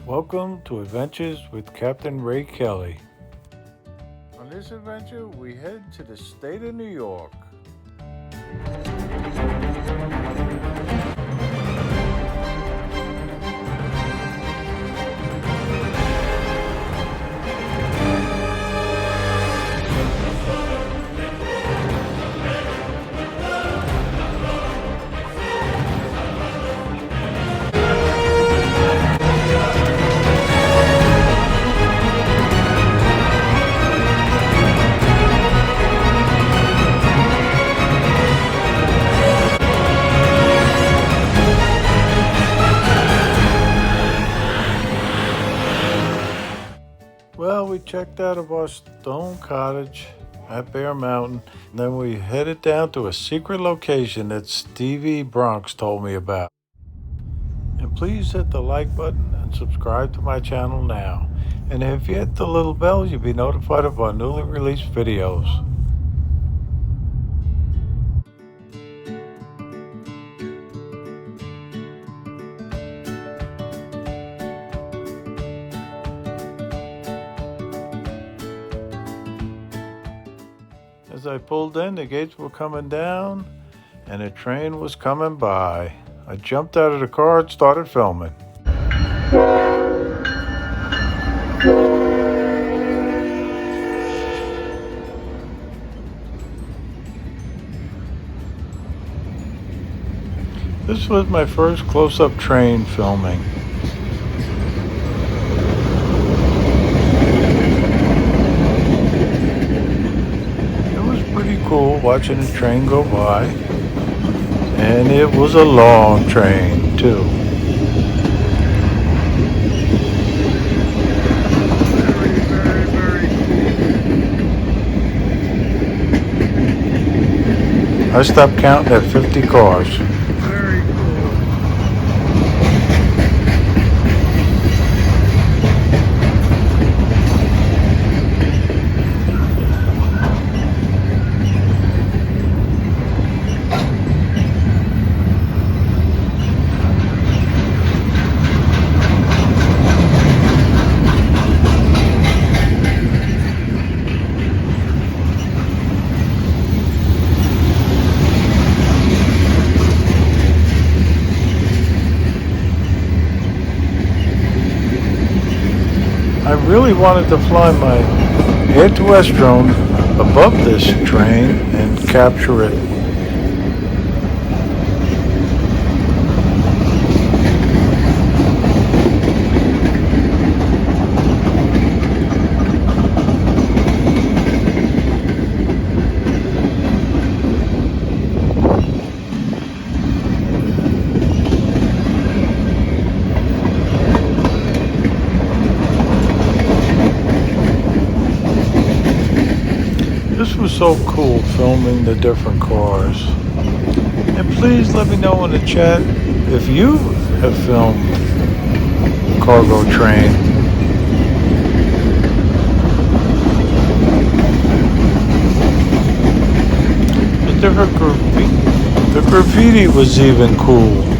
Welcome to Adventures with Captain Ray Kelly. On this adventure, we head to the state of New York. Well, we checked out of our stone cottage at Bear Mountain. Then we headed down to a secret location that Stevy Bronx told me about. And please hit the like button and subscribe to my channel now. And if you hit the little bell, you'll be notified of our newly released videos. As I pulled in, the gates were coming down and a train was coming by. I jumped out of the car and started filming. This was my first close-up train filming. It was pretty cool watching the train go by. And it was a long train, too. Very cool. I stopped counting at 50 cars. Very cool. I really wanted to fly my air-to-west drone above this train and capture it. This was so cool filming the different cars. And please let me know in the chat if you have filmed a cargo train. The graffiti was even cool.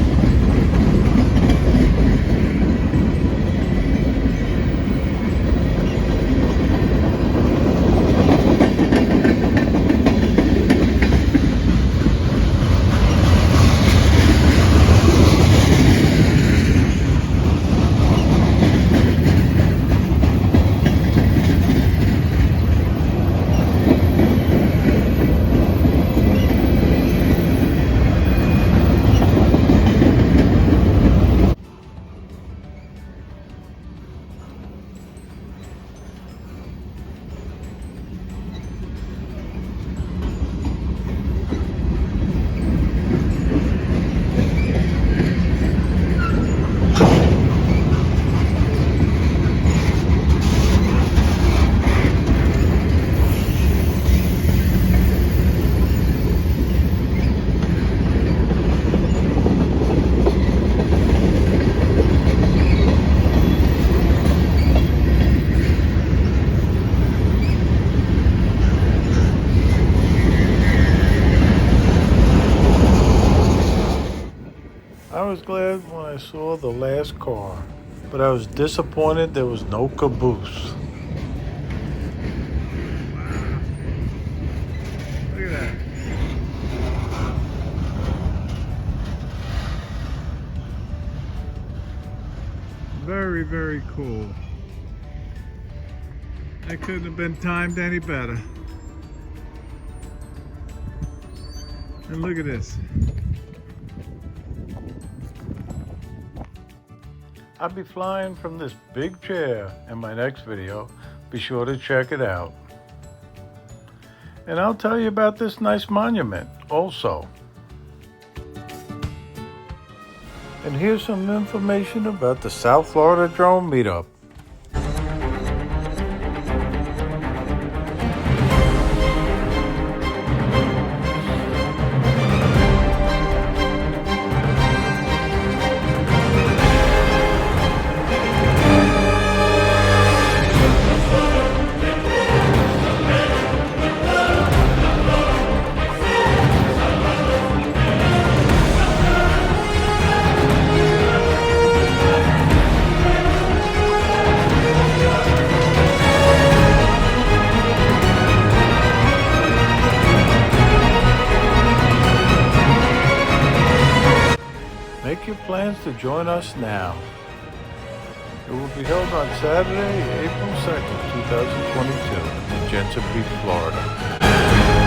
I was glad when I saw the last car. but I was disappointed there was no caboose. Look at that. Very, very cool. That couldn't have been timed any better. And look at this. I'll be flying from this big chair in my next video. Be sure to check it out. And I'll tell you about this nice monument also. And here's some information about the South Florida Drone Meetup. Make your plans to join us now. It will be held on Saturday, April 2nd, 2022 in Jensen Beach, Florida.